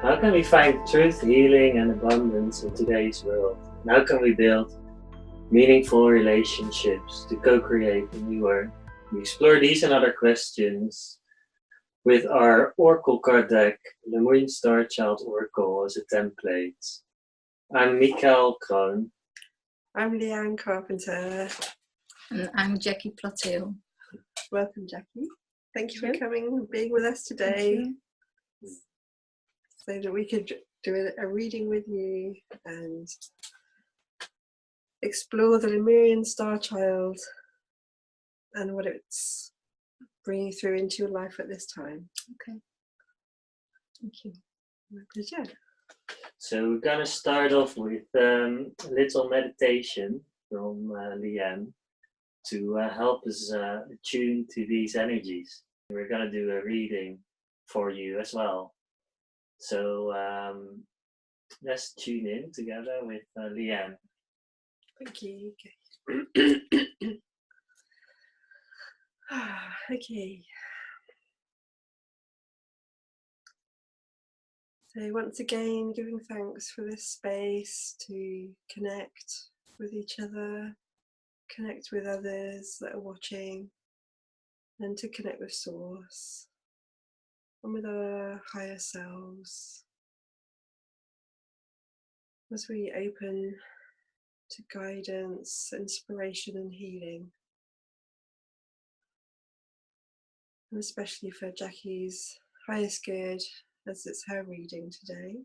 How can we find truth, healing, and abundance in today's world? And how can we build meaningful relationships to co-create a new world? We explore these and other questions with our Oracle card deck, Lemurian Starchild Oracle, as a template. I'm Michael Kroon. I'm Leanne Carpenter. And I'm Jackie Platteel. Welcome, Jackie. Thank you for coming and being with us today, so that we could do a reading with you and explore the Lemurian Starchild and what it's bringing through into your life at this time. Okay. Thank you. My pleasure. So we're going to start off with a little meditation from Leanne to help us attune to these energies. We're going to do a reading for you as well. So let's tune in together with Leanne. Thank you. Okay. So once again, giving thanks for this space to connect with each other, connect with others that are watching, and to connect with Source and with our higher selves as we open to guidance, inspiration, and healing. And especially for Jackie's highest good, as it's her reading today,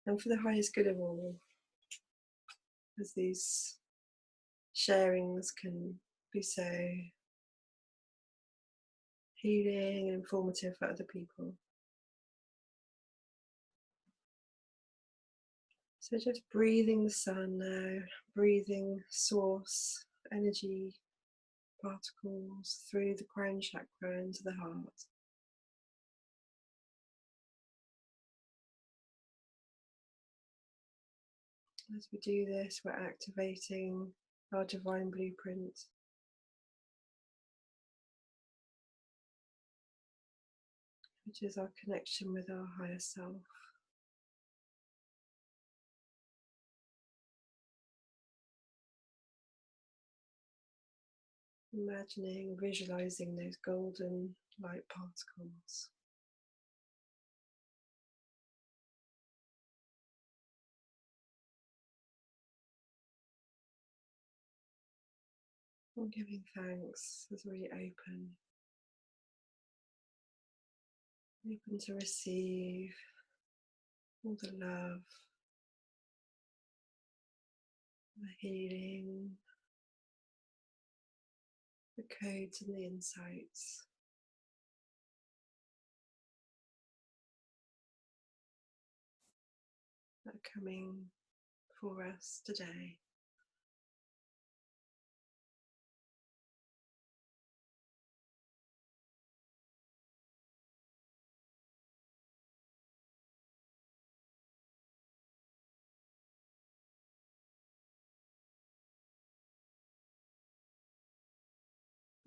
and for the highest good of all, as these sharings can be so healing and informative for other people. So just breathing the sun now, breathing source energy particles through the crown chakra into the heart. As we do this, we're activating our divine blueprint, which is our connection with our higher self. Imagining, visualizing those golden light particles. And giving thanks as we open to receive all the love, the healing, the codes and the insights. That are coming for us today.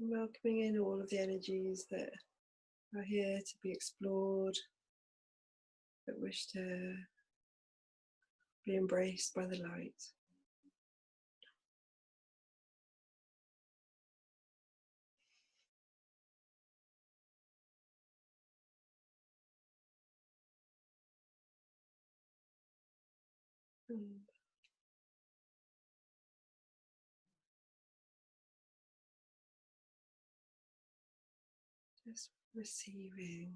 And welcoming in all of the energies that are here to be explored, that wish to be embraced by the light. And just receiving.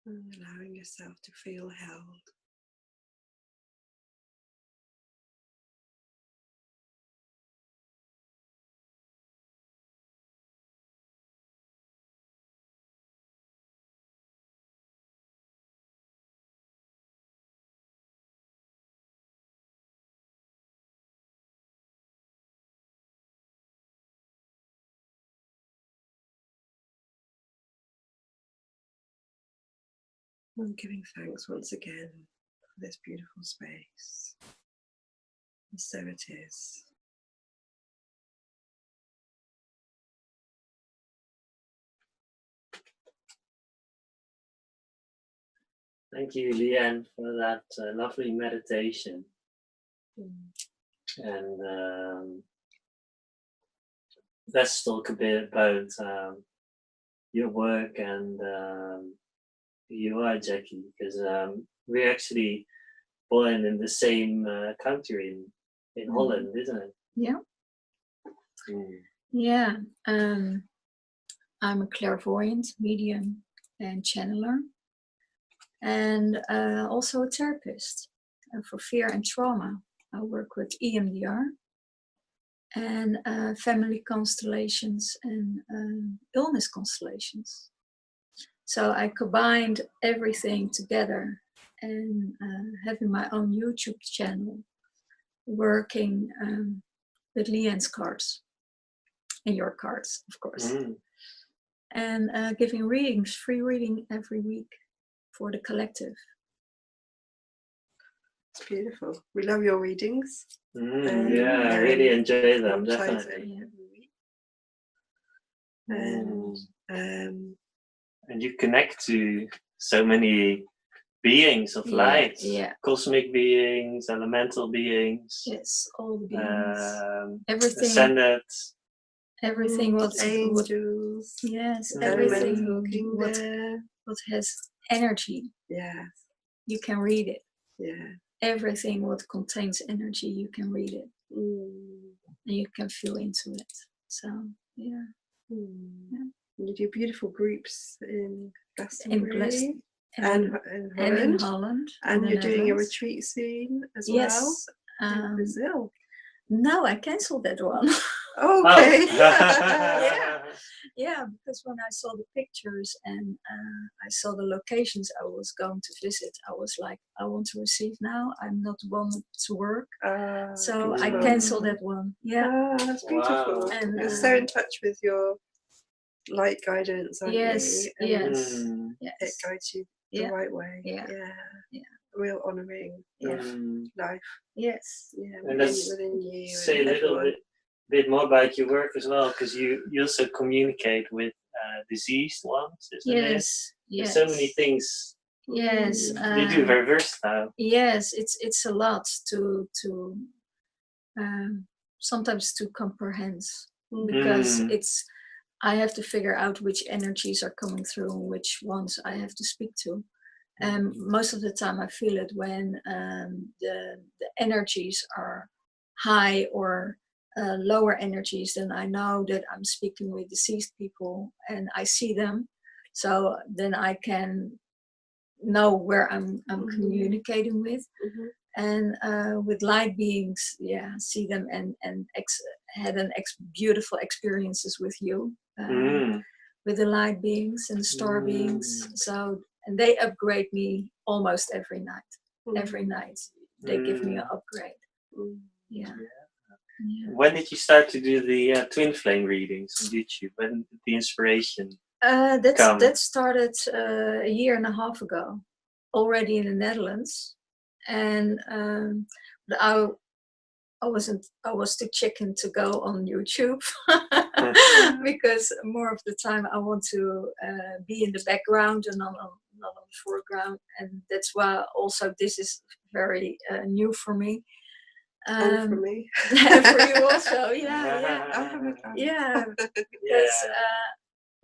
And allowing yourself to feel held. And giving thanks once again for this beautiful space. So it is. Thank you, Leanne, for that lovely meditation. And let's talk a bit about your work and who you are, Jackie, because we're actually born in the same country in Holland, isn't it? Yeah. Yeah. I'm a clairvoyant, medium, and channeler, and also a therapist for fear and trauma. I work with EMDR and family constellations and illness constellations. So I combined everything together and having my own YouTube channel, working with Leanne's cards and your cards, of course, and giving readings, free reading every week for the collective. It's beautiful. We love your readings. Yeah, I really enjoy them, definitely. And you connect to so many beings of light, cosmic beings, elemental beings. Yes, all the beings. Everything. Ascended. Everything what angels. Yes, everything what has energy. Yes. You can read it. Yeah. Everything what contains energy, you can read it. And you can feel into it. So yeah. You do beautiful groups in Glastonbury and in Holland. And you're doing a retreat soon as well in Brazil. No, I cancelled that one. Okay. Yeah, because when I saw the pictures and I saw the locations I was going to visit, I was like, I want to receive now. I'm not one to work. So I canceled that one. Yeah. That's beautiful. Wow. And you're so in touch with your light guidance, aren't you? Yes. It guides you the right way. Yeah. Real honouring of life. Yes. Yeah. And within you. Say a little bit more about your work as well, because you also communicate with deceased ones, isn't it? Yes. There's so many things. Yes. You do very versatile. Yes, it's a lot to sometimes to comprehend, because I have to figure out which energies are coming through and which ones I have to speak to. And most of the time I feel it when the energies are high or lower energies, then I know that I'm speaking with deceased people and I see them. So then I can know where I'm communicating with. And with light beings, see them and had beautiful experiences with you, with the light beings and the star beings. So, and they upgrade me almost every night. Every night they give me an upgrade. Yeah. When did you start to do the twin flame readings on YouTube? When did the inspiration come? That started a year and a half ago, already in the Netherlands. And but I was too chicken to go on YouTube because more of the time I want to be in the background and not on the foreground, and that's why also this is very new for me. And for me. And for you also,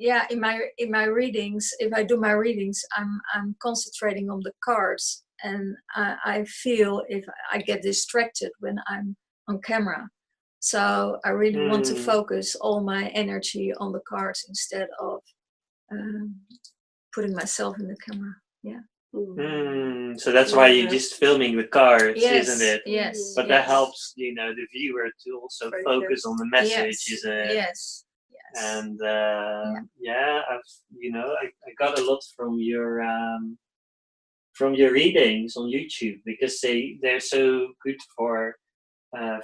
because in my readings, if I do my readings, I'm concentrating on the cards, and I feel if I get distracted when I'm on camera. So I really want to focus all my energy on the cards instead of putting myself in the camera. Yeah. So that's why you're just filming the cards, isn't it? Yes. But that helps, the viewer to also focus on the message, isn't it? Yes. And I got a lot from your readings on YouTube, because they're so good for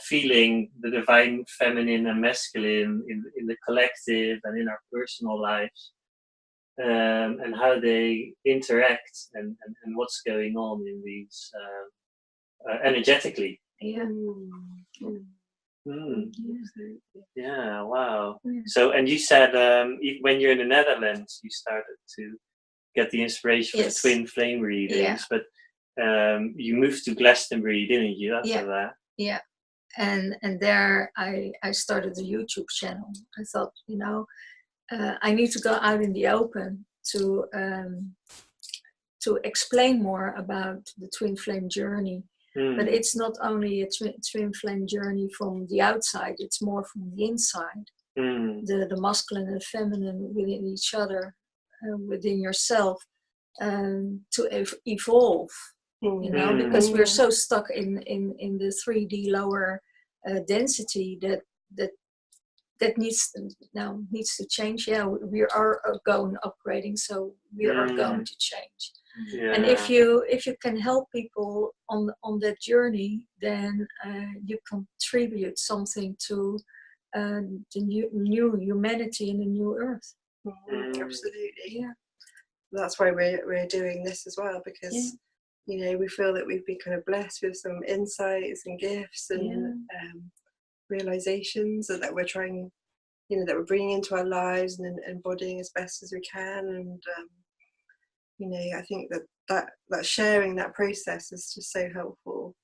feeling the divine feminine and masculine in the collective and in our personal lives. And how they interact and what's going on in these energetically. Yeah. Yeah, wow. Yeah. So, and you said when you're in the Netherlands, you started to get the inspiration for the twin flame readings, but you moved to Glastonbury, didn't you, after that? Yeah. And there I started a YouTube channel. I thought, I need to go out in the open to explain more about the twin flame journey. But it's not only a twin flame journey from the outside, it's more from the inside. The masculine and feminine within each other, within yourself, to evolve, because we're so stuck in the 3D lower density that needs to change. Yeah, we are upgrading, so we are going to change. Yeah. And if you can help people on that journey, then you contribute something to the new humanity and the new earth. Absolutely, yeah. That's why we're doing this as well, because we feel that we've been kind of blessed with some insights and gifts and realizations that we're trying, that we're bringing into our lives and embodying as best as we can. And I think that sharing that process is just so helpful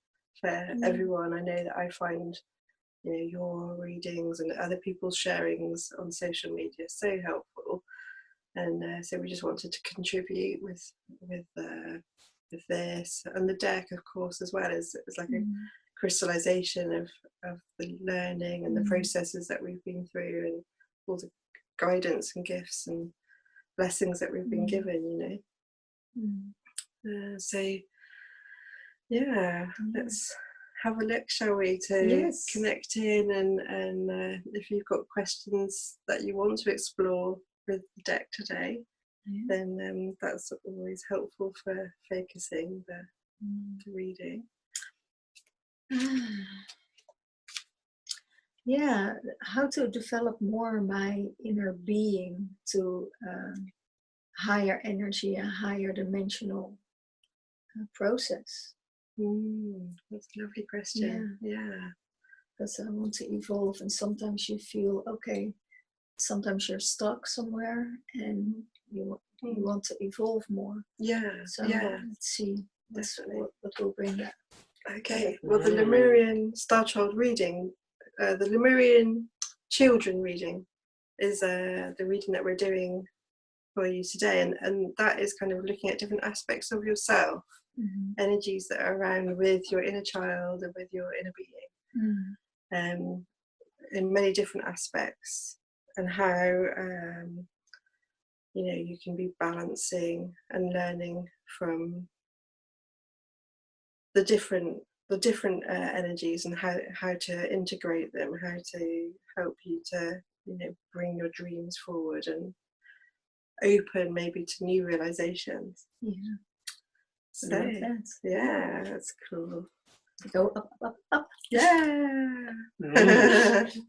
for everyone. I know that I find your readings and other people's sharings on social media so helpful, and so we just wanted to contribute with this. And the deck, of course, as well, is like a crystallization of the learning and the processes that we've been through, and all the guidance and gifts and blessings that we've been given. So let's have a look, shall we, to connect in, and if you've got questions that you want to explore with the deck today, then that's always helpful for focusing the reading. How to develop more my inner being to higher energy, a higher dimensional process. That's a lovely question. Because I want to evolve, and sometimes you feel sometimes you're stuck somewhere and you want to evolve more. So let's see what will bring that. Okay, well, the Lemurian Starchild reading, the Lemurian children reading, is the reading that we're doing for you today, and that is kind of looking at different aspects of yourself, energies that are around with your inner child and with your inner being, in many different aspects, and how you can be balancing and learning from the different energies, and how to integrate them, how to help you to bring your dreams forward and open maybe to new realizations. So that's cool. Go up.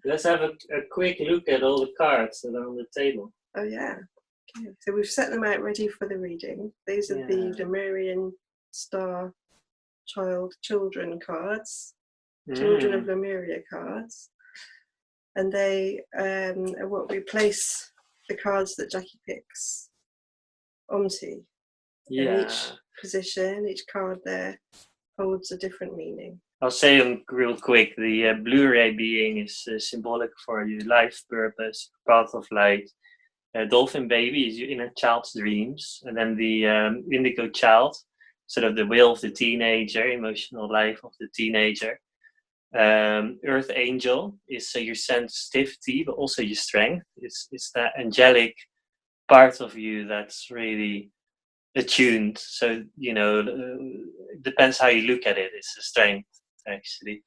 Let's have a quick look at all the cards that are on the table. Oh yeah. Okay. So we've set them out ready for the reading. These are the Lemurian Starchild children cards, Children of Lemuria cards, and they are what we place the cards that Jackie picks onto. In each position, each card there holds a different meaning. I'll say them real quick. The Blu-ray being is symbolic for your life purpose, path of light. Dolphin baby is your inner child's dreams. And then the indigo child, sort of the will of the teenager, emotional life of the teenager. Earth angel is your sensitivity, but also your strength. It's that angelic part of you that's really attuned. So, it depends how you look at it. It's a strength, actually.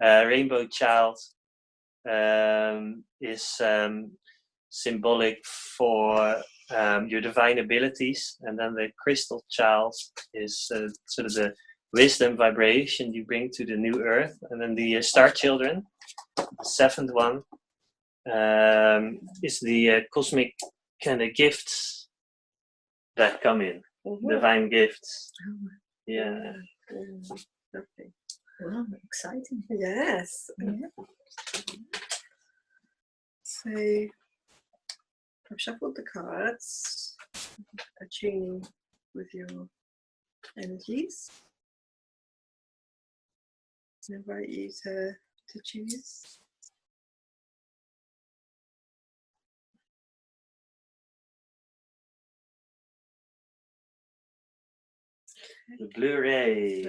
Rainbow child is symbolic for your divine abilities. And then the crystal child is sort of the wisdom vibration you bring to the new earth. And then the star children, the seventh one, is the cosmic kind of gifts that come in. Divine gifts. Okay. Wow. Exciting. Yes. Yeah. So I've shuffled the cards, attuning with your energies. I invite you to choose. The Blu-ray.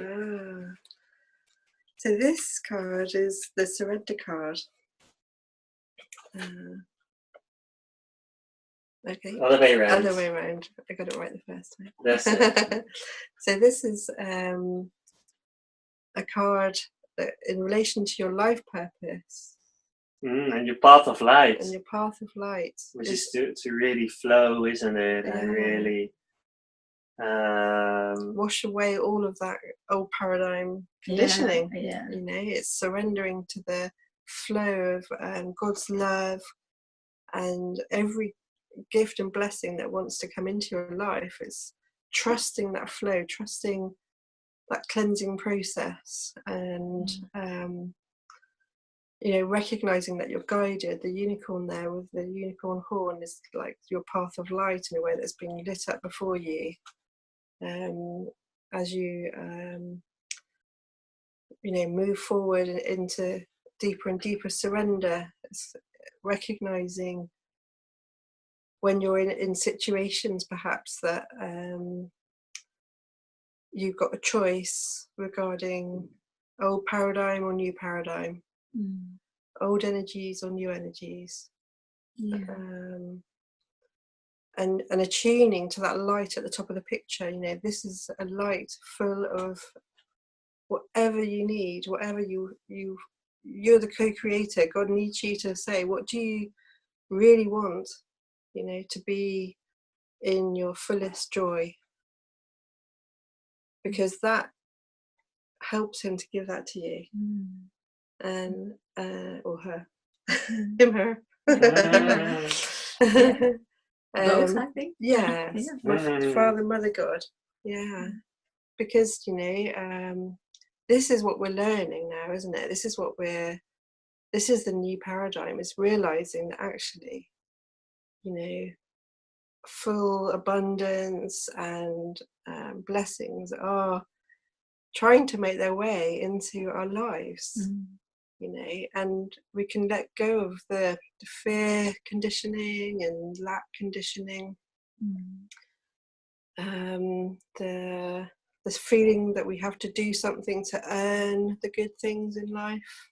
So this card is the surrender card. Okay. Other way around. Other way around. I got it right the first time. That's it. So this is a card that, in relation to your life purpose. And your path of light. And your path of light. Which is to really flow, isn't it? Yeah. And really wash away all of that old paradigm conditioning. Yeah. You know, it's surrendering to the flow of God's love, and every gift and blessing that wants to come into your life. It's trusting that flow, trusting that cleansing process, and you know, recognizing that you're guided. The unicorn there with the unicorn horn is like your path of light in a way that's being lit up before you. As you you know, move forward into deeper and deeper surrender, it's recognizing when you're in situations perhaps that you've got a choice regarding old paradigm or new paradigm, old energies or new energies. And attuning to that light at the top of the picture. You know, this is a light full of whatever you need, whatever you're the co-creator. God needs you to say, what do you really want, you know, to be in your fullest joy, because that helps him to give that to you. And or her. Him, her. Both, I think. Yeah. Father, Mother, God. Yeah. Because, you know, this is what we're learning now, isn't it? This is the new paradigm, is realizing that actually, you know, full abundance and blessings are trying to make their way into our lives. You know, and we can let go of the fear conditioning and lack conditioning, this feeling that we have to do something to earn the good things in life,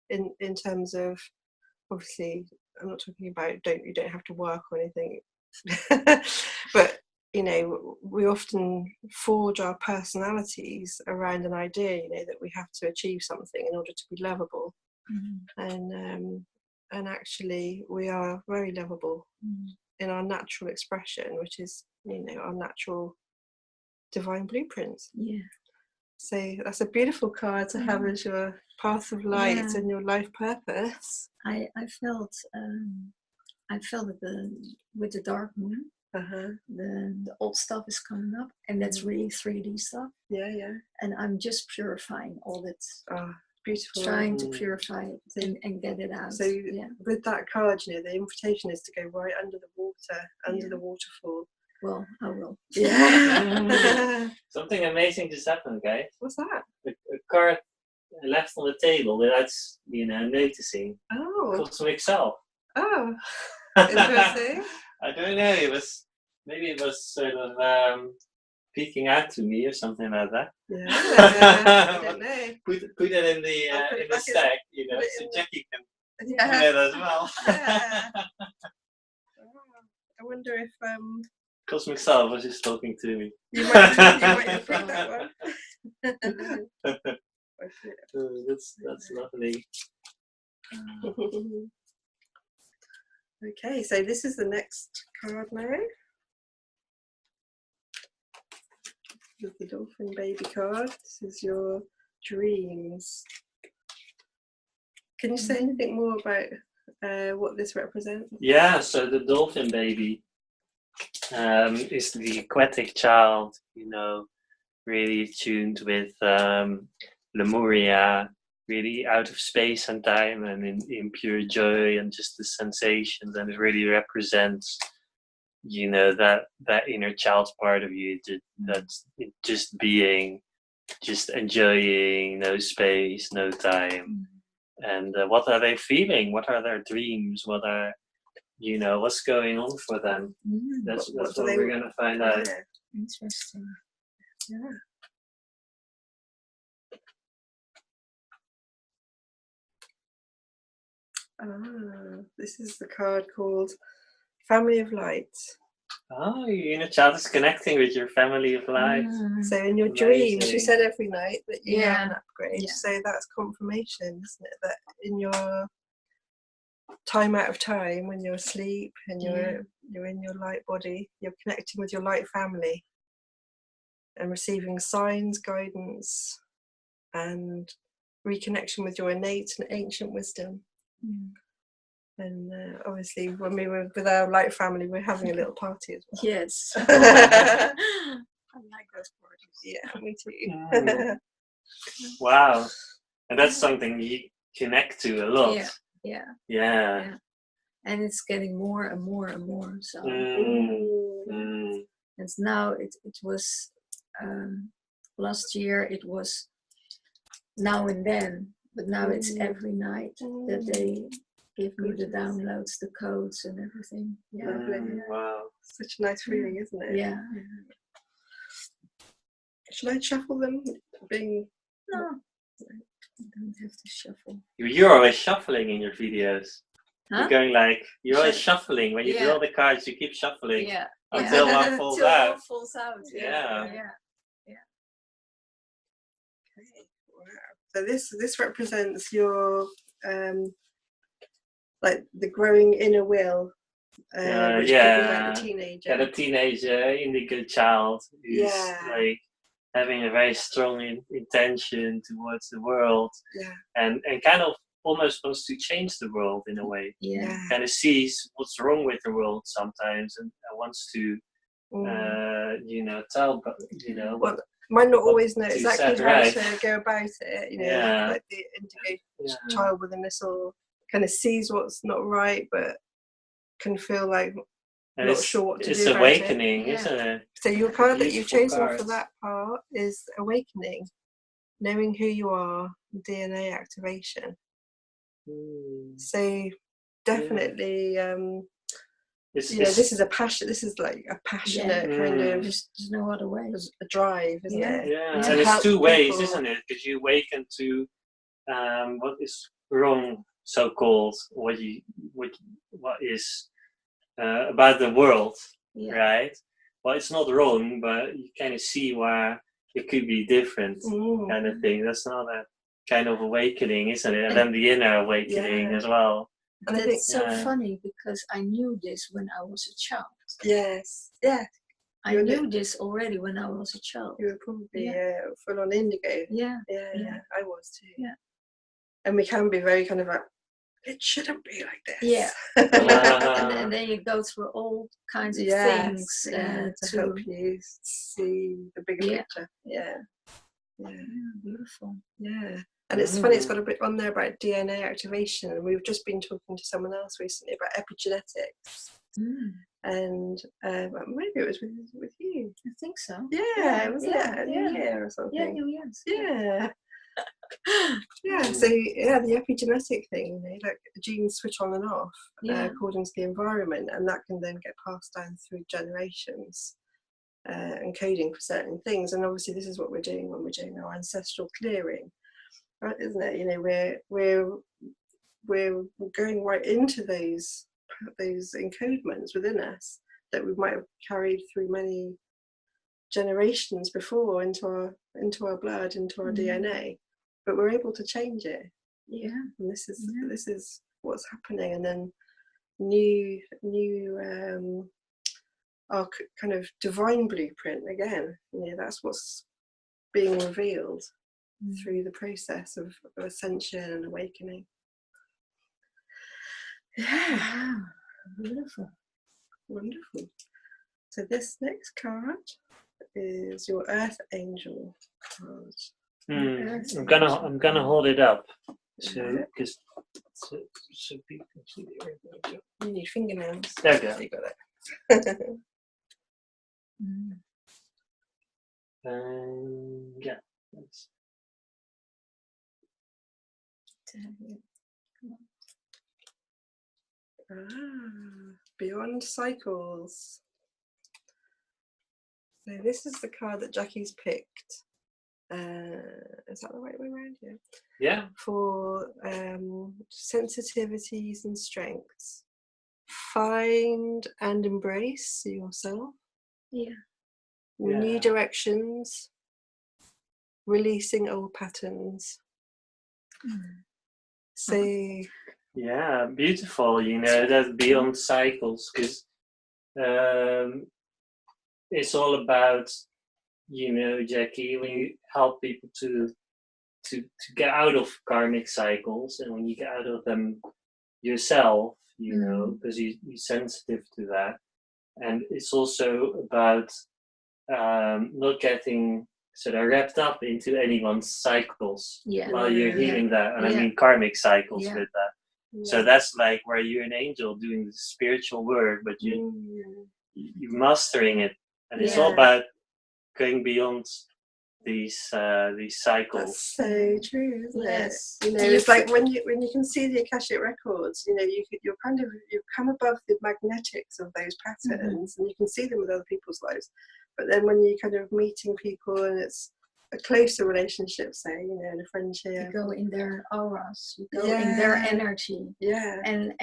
in terms of, obviously I'm not talking about you don't have to work or anything, but you know, we often forge our personalities around an idea, you know, that we have to achieve something in order to be lovable. And actually we are very lovable in our natural expression, which is, you know, our natural divine blueprint. Yeah. So that's a beautiful card to have as your path of light and your life purpose. I felt it with the dark moon. The old stuff is coming up, and that's really 3D stuff. Yeah. And I'm just purifying all that. Beautiful. Trying to purify it and get it out. So with that card, you know, the invitation is to go right under the water, under the waterfall. Well, I will. Yeah. Something amazing just happened, guys. What's that? A card left on the table without, you know, noticing. Cosmic Self. Oh, interesting. I don't know. Maybe it was sort of peeking out to me or something like that. Yeah, I don't know. Put it in the stack, you know, so Jackie can do it as well. Yeah. I wonder if Cosmic Self was just talking to me. You might have picked that one. That's lovely. Okay, so this is the next card now. With the dolphin baby card. This is your dreams. Can you say anything more about what this represents? Yeah, so the dolphin baby is the aquatic child, you know, really attuned with Lemuria, really out of space and time and in pure joy and just the sensations, and it really represents, you know, that inner child part of you that's just being, just enjoying, no space, no time. And what are they feeling? What are their dreams? What are, you know, what's going on for them? That's what we're going to find out. Interesting. Yeah. This is the card called Family of Light. Oh, your inner child is connecting with your family of light. So in your dreams, you said every night that you have an upgrade. Yeah. So that's confirmation, isn't it? That in your time out of time, when you're asleep and you're in your light body, you're connecting with your light family and receiving signs, guidance, and reconnection with your innate and ancient wisdom. And obviously, when we were with our light family, we're having a little party as well. Yes. I like those parties. Yeah, me too. Wow. And that's something you connect to a lot. Yeah. And it's getting more and more and more. So and now it was last year it was now and then, but now it's every night that they give me the downloads, the codes and everything. Wow. Such a nice feeling, isn't it? Yeah. Should I shuffle them? No. You don't have to shuffle. You're always shuffling in your videos. Huh? You're going like, you're always shuffling. When you draw the cards, you keep shuffling until one falls out. One falls out. Yeah. Okay. Wow. So this represents your like the growing inner will. Which could be like a teenager. Yeah, the teenager, indigo child who's like having a very strong intention towards the world, and kind of almost wants to change the world in a way. Kind of sees what's wrong with the world sometimes and wants to, you know, tell, you know. Well, might not always know exactly how to go about it. You know, like the indigo child within us all kind of sees what's not right, but can feel like and not sure what to do. It's awakening, isn't it? So your card that you've chosen for that part is awakening, knowing who you are, DNA activation. So definitely, you know, this is a passion. This is like a passionate kind of. There's no other way. A drive, isn't it? Yeah, and it's two ways, isn't it? Because you awaken to what is wrong, so called, what is about the world, right? Well, it's not wrong, but you kind of see where it could be different, kind of thing. That's not a kind of awakening, isn't it? And then the inner awakening as well. And it's so funny because I knew this when I was a child. Yes, yeah. I knew this already when I was a child. You were probably full on indigo. Yeah, I was too. Yeah. And we can be very kind of like, it shouldn't be like this. Yeah. And then you go through all kinds of things to help you see the bigger picture. Yeah, beautiful. Yeah. And it's funny, it's got a bit on there about DNA activation, and we've just been talking to someone else recently about epigenetics. And maybe it was with you. I think so. Yeah, it was a New Year or something. Yeah, New Year's. Yeah. So the epigenetic thing, you know, like genes switch on and off according to the environment, and that can then get passed down through generations, encoding for certain things. And obviously this is what we're doing when we're doing our ancestral clearing, right? Isn't it? You know, we're going right into those encodements within us that we might have carried through many generations before into our blood, into our DNA. But we're able to change it. Yeah, and this is what's happening. And then new our kind of divine blueprint again. You know, that's what's being revealed through the process of ascension and awakening. Yeah, beautiful, wonderful. So this next card is your Earth Angel card. I'm gonna hold it up, so because so people can see the Archangel. You need fingernails. There we go. You got it. Yeah. That's, Beyond cycles. So this is the card that Jackie's picked. Is that the right way around? yeah. For sensitivities and strengths. Find and embrace yourself. Yeah. New directions. Releasing old patterns. So yeah, beautiful. You know, that's beyond cycles, because it's all about, you know, Jackie, when you help people to get out of karmic cycles, and when you get out of them yourself, you know, because you're sensitive to that. And it's also about not getting sort of wrapped up into anyone's cycles while you're healing that. And I mean karmic cycles with that. So that's like where you're an angel doing the spiritual work, but you're mastering it. And it's all about going beyond these cycles. That's so true, isn't it? You know, it's like when you can see the Akashic records, you know, you've come above the magnetics of those patterns, and you can see them with other people's lives. But then when you're kind of meeting people and it's a closer relationship, say, you know, in a friendship, you go in their auras, you go in their energy, and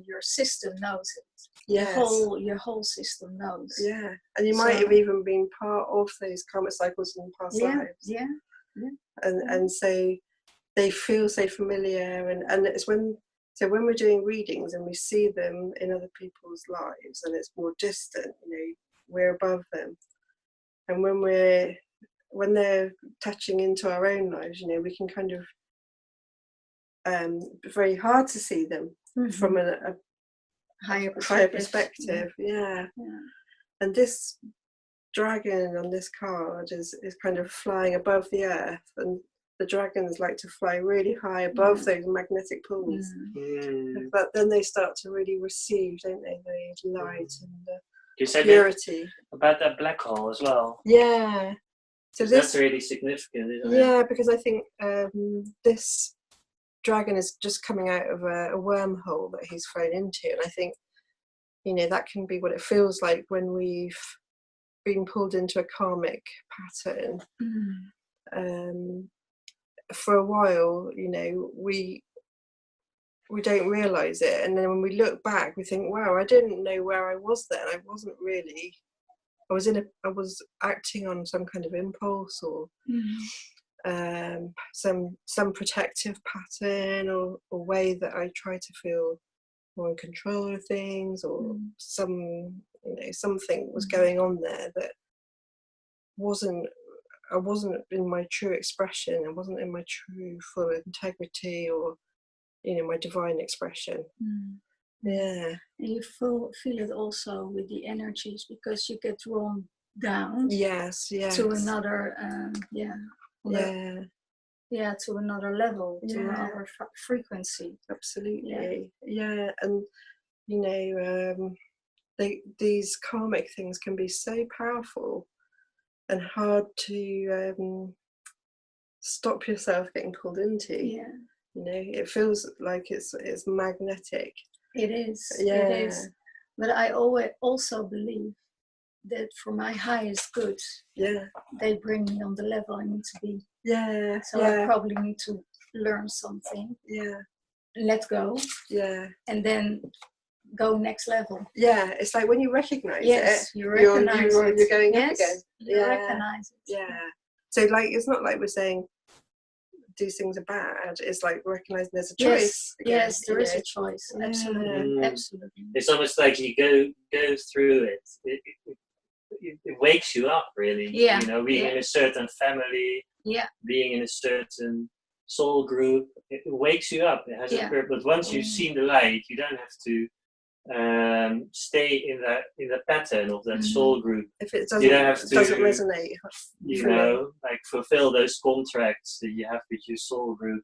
your system knows it. Your whole system knows. Yeah, and you might have even been part of those karmic cycles in past lives. And so they feel so familiar, and it's when we're doing readings and we see them in other people's lives, and it's more distant, you know, we're above them, and when they're touching into our own lives, you know, we can kind of very hard to see them from a higher perspective. And this dragon on this card is kind of flying above the earth, and the dragons like to fly really high above those magnetic pools. But then they start to really receive, don't they, the light and the purity. About that black hole as well. Yeah. So that's really significant, isn't it? Yeah, because I think this dragon is just coming out of a wormhole that he's flown into, and I think, you know, that can be what it feels like when we've been pulled into a karmic pattern. For a while, you know, we don't realise it, and then when we look back, we think, wow, I didn't know where I was then. I wasn't really. I was acting on some kind of impulse, or some protective pattern, or way that I try to feel more in control of things, or something was going on there that I wasn't in my true expression. I wasn't in my true full integrity, or, you know, my divine expression. Yeah. And you feel it also with the energies, because you get drawn down. Yes. To another to another level, to another frequency. Absolutely. Yeah. And, you know, these karmic things can be so powerful and hard to stop yourself getting pulled into. You know, it feels like it's magnetic. It is. It is. But I also believe that for my highest good, they bring me on the level I need to be. So I probably need to learn something. Let go. And then go next level. It's like when you recognize it, you recognize it. You're going up again. You recognize it. So, like, it's not like we're saying these things are bad. It's like recognizing there's a choice. Yes, there is a choice. Absolutely. Absolutely. It's almost like you go through it. It wakes you up, really. You know, being in a certain family, being in a certain soul group, it wakes you up. It has a purpose. But once you've seen the light, you don't have to stay in the pattern of that soul group. If it you don't have to, doesn't resonate, you know, like fulfill those contracts that you have with your soul group,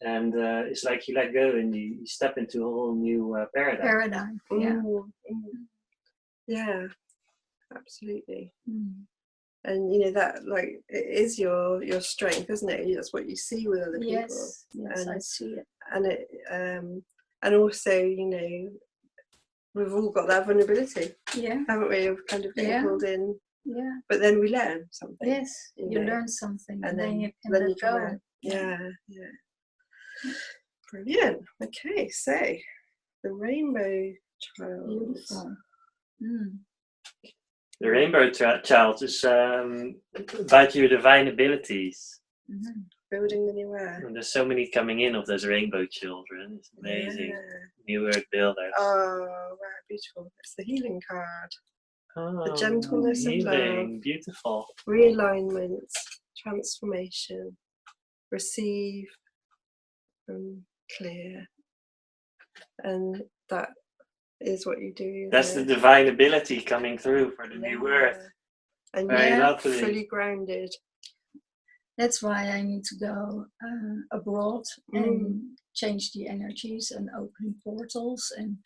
and it's like you let go and you step into a whole new paradigm. Yeah. Yeah, absolutely. And you know that, like, it is your strength, isn't it? That's what you see with other people. Yes, and, I see it. And it and also, you know, we've all got that vulnerability, haven't we, of kind of getting pulled in. Yeah. But then we learn something. Yes, you learn something, and then you can let go. Yeah. Brilliant. Okay, so the rainbow child. Beautiful. The rainbow child is about your divine abilities. Building the new earth. And there's so many coming in of those rainbow children. It's amazing. New earth builders. Oh, wow, beautiful. It's the healing card. Oh, the gentleness healing. of love. Beautiful. Realignment, transformation, receive, and clear. And that is what you do. That's the divine ability coming through for the new earth. And very lovely. Fully grounded. That's why I need to go abroad and change the energies and open portals and,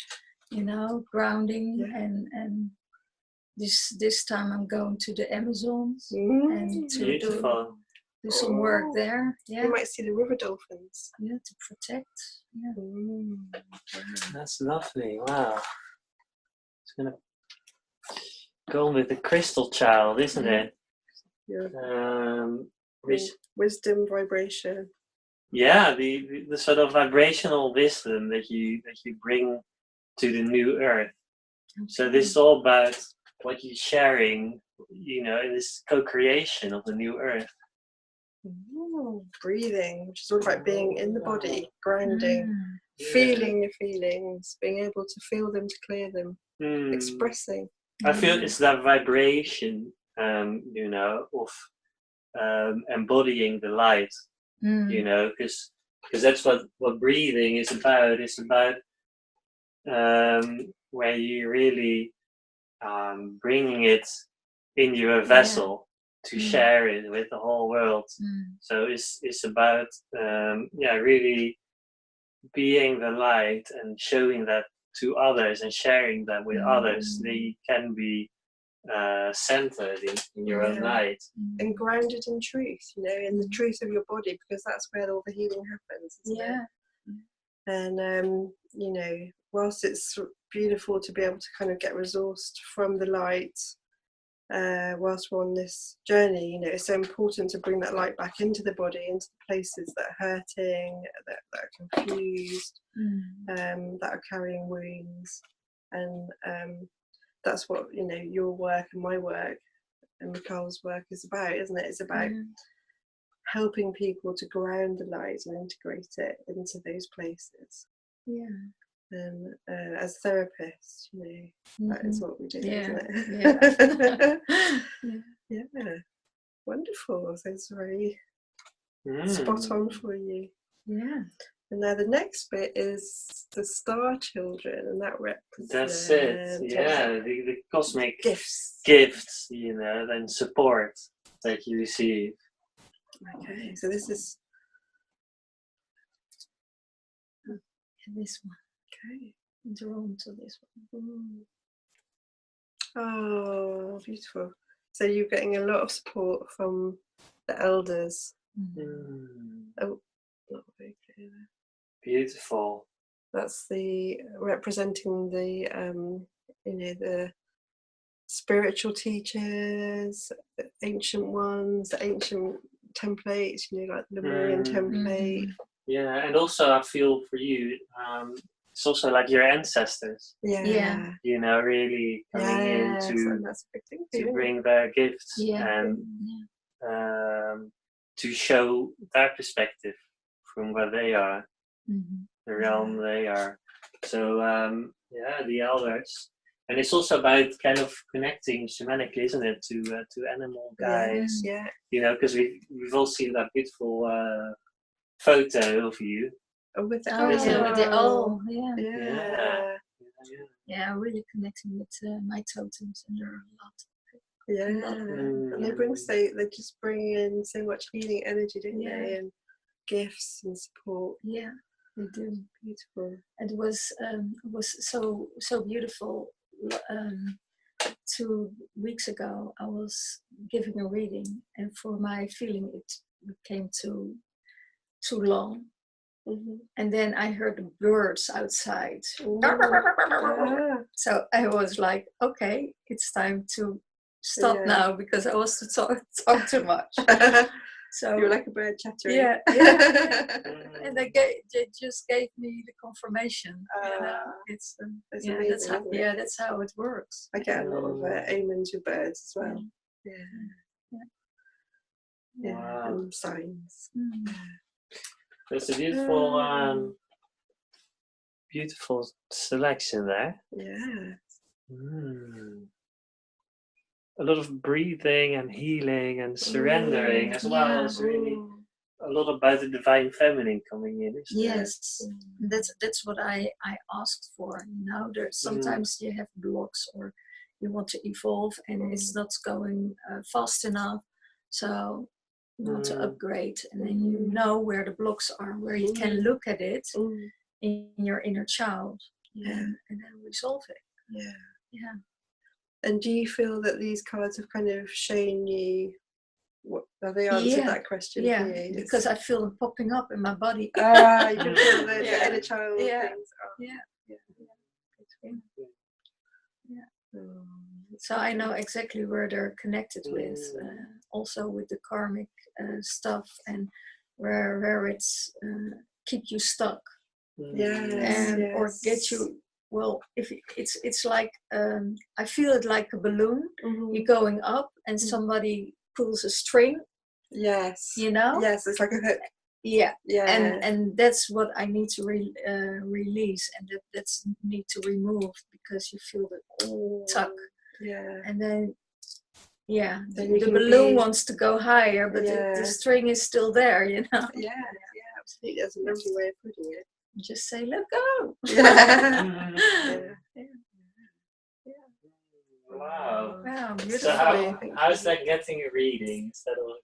you know, grounding and this time I'm going to the Amazons and to do some work there. Yeah. You might see the river dolphins. Yeah, to protect. Yeah. That's lovely. Wow. It's gonna go on with the crystal child, isn't it? Yeah. Wisdom, vibration. Yeah, the sort of vibrational wisdom that you bring to the new earth. Okay. So this is all about what you're sharing, you know, in this co-creation of the new earth. Breathing, which is all about being in the body, grounding, feeling your feelings, being able to feel them, to clear them, expressing. I feel it's that vibration, you know, of embodying the light, you know, because that's what breathing is about. It's about where you really bringing it in your vessel to share it with the whole world. So it's about really being the light and showing that to others and sharing that with others. They can be centered in your own light and grounded in truth, you know, in the truth of your body, because that's where all the healing happens, isn't it? And you know, whilst it's beautiful to be able to kind of get resourced from the light whilst we're on this journey, you know, it's so important to bring that light back into the body, into the places that are hurting, that are confused, that are carrying wounds. And that's what, you know, your work and my work and Michael's work is about, isn't it? It's about helping people to ground the light and integrate it into those places. And as therapists, you know, that is what we do, isn't it? Yeah. Wonderful. So it's very spot on for you. Yeah. And now the next bit is the star children, and that represents. That's it. Yeah, the cosmic gifts, you know, and support that you receive. Okay, so this is this one. Okay, drawn to this one. Oh, beautiful. So you're getting a lot of support from the elders. Oh, not very clear there. Beautiful. That's the representing the you know, the spiritual teachers, the ancient ones, the ancient templates, you know, like the Lemurian template. Yeah, and also I feel for you, it's also like your ancestors. Yeah. You know, really coming in to bring their gifts and to show their perspective from where they are, the realm they are. So the elders. And it's also about kind of connecting shamanically, isn't it, to animal guides? Yeah. You know, because we've all seen that beautiful photo of you. With the with the owl. Yeah, really connecting with my totems, and there are a lot. Yeah, and they just bring in so much healing energy, don't they? And gifts and support. Yeah, they do. Beautiful. It was so beautiful. 2 weeks ago, I was giving a reading, and for my feeling, it became too long. And then I heard the birds outside. So I was like, okay, it's time to stop now, because I was to talk too much. So you're like a bird chattering. Yeah. And they just gave me the confirmation. It's amazing. That's how it works. I get a lot of omens with birds as well. Wow. And signs. It's a beautiful selection there. Yeah. A lot of breathing and healing and surrendering as well. It's really a lot about the divine feminine coming in. Yes, that's what I asked for. There's sometimes you have blocks, or you want to evolve, and it's not going fast enough. So you want to upgrade, and then you know where the blocks are, where you can look at it in your inner child, and then resolve it. Yeah. And do you feel that these cards have kind of shown you have they answered that question for you? Because I feel them popping up in my body. You can feel the inner child things. So I know exactly where they're connected with, also with the karmic stuff, and where it's keep you stuck, or get you. Well, if it's like I feel it like a balloon. You're going up, and somebody pulls a string. Yes. Yes, it's like a hook. Yeah. And that's what I need to release, and that's need to remove, because you feel the tug. And then the balloon wants to go higher, but the string is still there. Absolutely. That's a lovely way of putting it. Just say, let go. Wow. Wow, beautiful. So how's that getting a reading instead of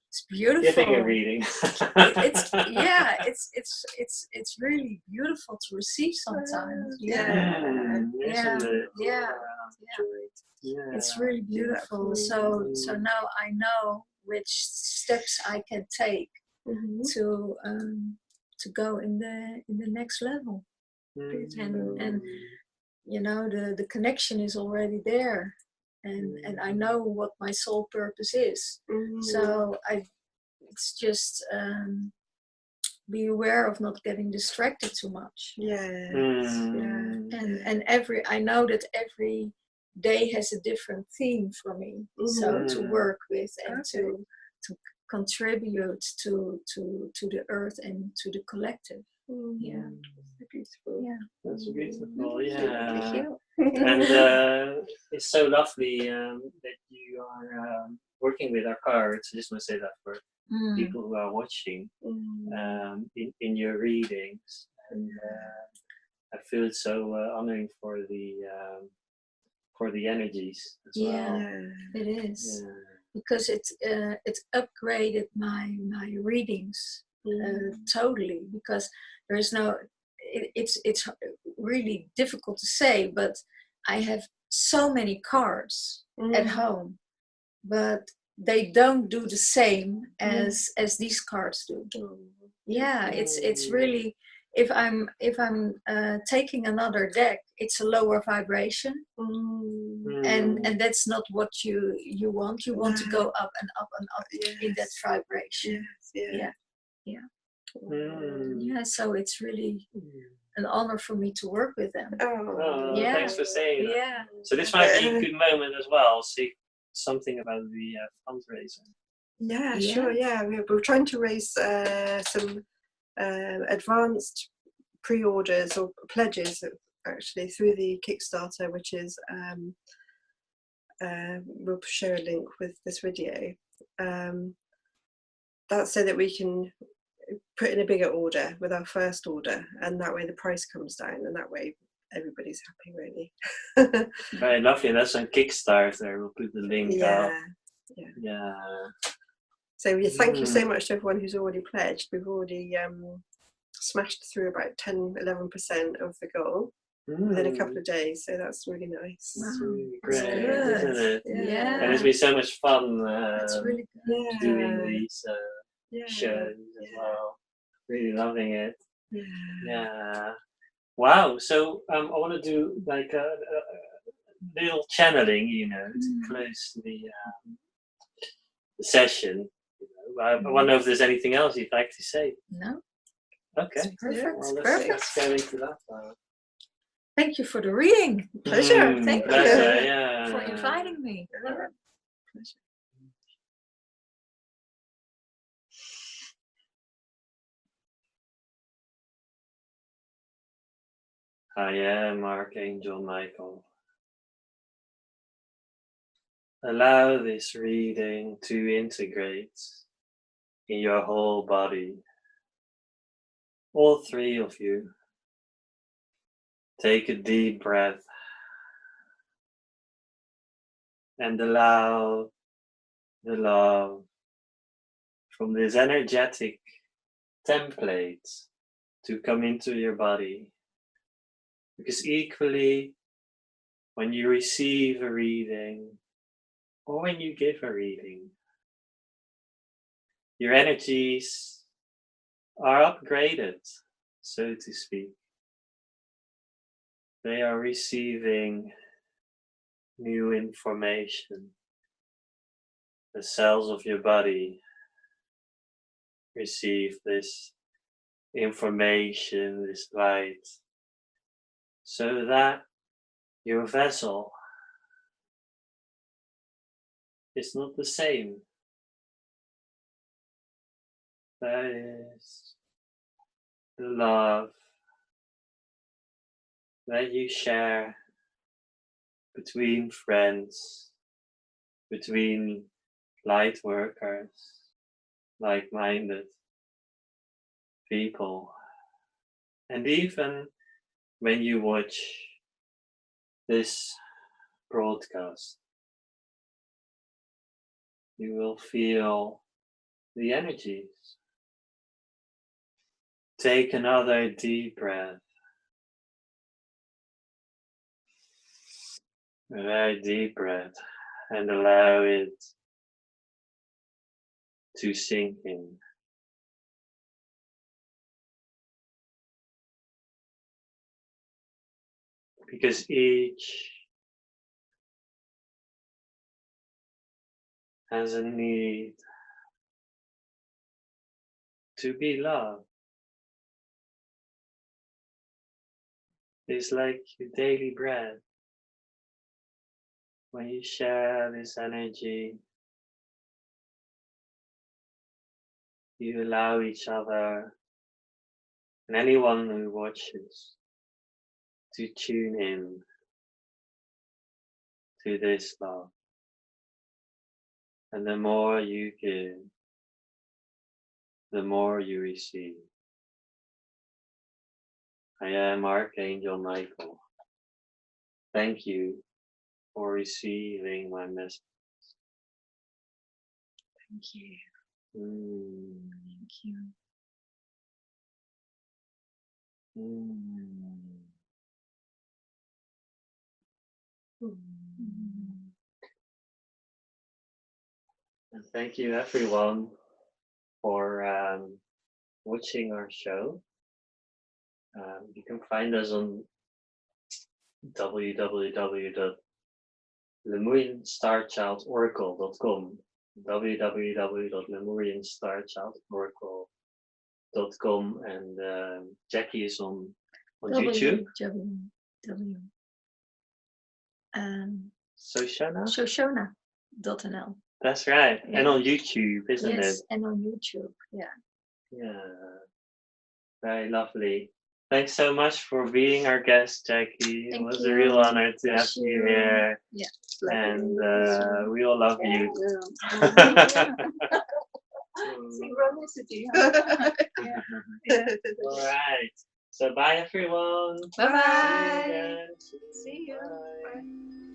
giving a reading? It's really beautiful to receive sometimes. It's really beautiful. So now I know which steps I can take to go in the next level, and the connection is already there, and I know what my soul purpose is. So it's just be aware of not getting distracted too much. And I know that every day has a different theme for me, so to work with and to contribute to the earth and to the collective. Beautiful. That's beautiful. Thank you. And it's so lovely that you are working with our cards. I just want to say that for people who are watching in your readings, and I feel it's so honoring for the energies as well. It is. Because it's upgraded my readings totally, because there's it's really difficult to say, but I have so many cards at home, but they don't do the same as these cards do. It's really, if I'm taking another deck, it's a lower vibration, and that's not what you want. You want to go up and up and up in that vibration. So it's really an honor for me to work with them. Thanks for saying that. So this might be a good moment as well. Say something about the fundraiser. Sure. We're trying to raise some advanced pre-orders or pledges, actually, through the Kickstarter, which is we'll share a link with this video. That's so that we can put in a bigger order with our first order, and that way the price comes down, and that way everybody's happy, really. Very lovely. That's on Kickstarter. We'll put the link up. Yeah. So thank you so much to everyone who's already pledged. We've already smashed through about 10-11% of the goal within a couple of days, so that's really nice. That's really great, isn't it? Yeah. And it's been so much fun That's really good. doing these shows as well. Really loving it. Yeah. Wow. So I want to do like a little channeling, to close the session. I wonder if there's anything else you'd like to say. No. Okay. It's perfect. Well, Perfect. let's go into that now. Thank you for the reading. Pleasure. Thank you for inviting me. Pleasure. I am Archangel Michael. Allow this reading to integrate in your whole body. All three of you. Take a deep breath and allow the love from this energetic template to come into your body. Because equally, when you receive a reading or when you give a reading, your energies are upgraded, so to speak. They are receiving new information. The cells of your body receive this information, this light, so that your vessel is not the same. That is the love that you share between friends, between light workers, like-minded people. And even when you watch this broadcast, you will feel the energies. Take another deep breath. A very deep breath, and allow it to sink in. Because each has a need to be loved. It's like your daily bread. When you share this energy, you allow each other and anyone who watches to tune in to this love. And the more you give, the more you receive. I am Archangel Michael. Thank you for receiving my message. Thank you. Thank you. And thank you everyone for watching our show. You can find us on www.lemurianstarchildoracle.com, www.lemurianstarchildoracle.com, and Jackie is on YouTube. Shoshona.nl. That's right. Yeah. And on YouTube, isn't it? Yes, and on YouTube, yeah. Yeah, very lovely. Thanks so much for being our guest, Jackie. It was a real honor to have you here. Yeah. And we all love you. Synchronicity. All right. So bye everyone. Bye bye. See you again. See you. Bye. Bye.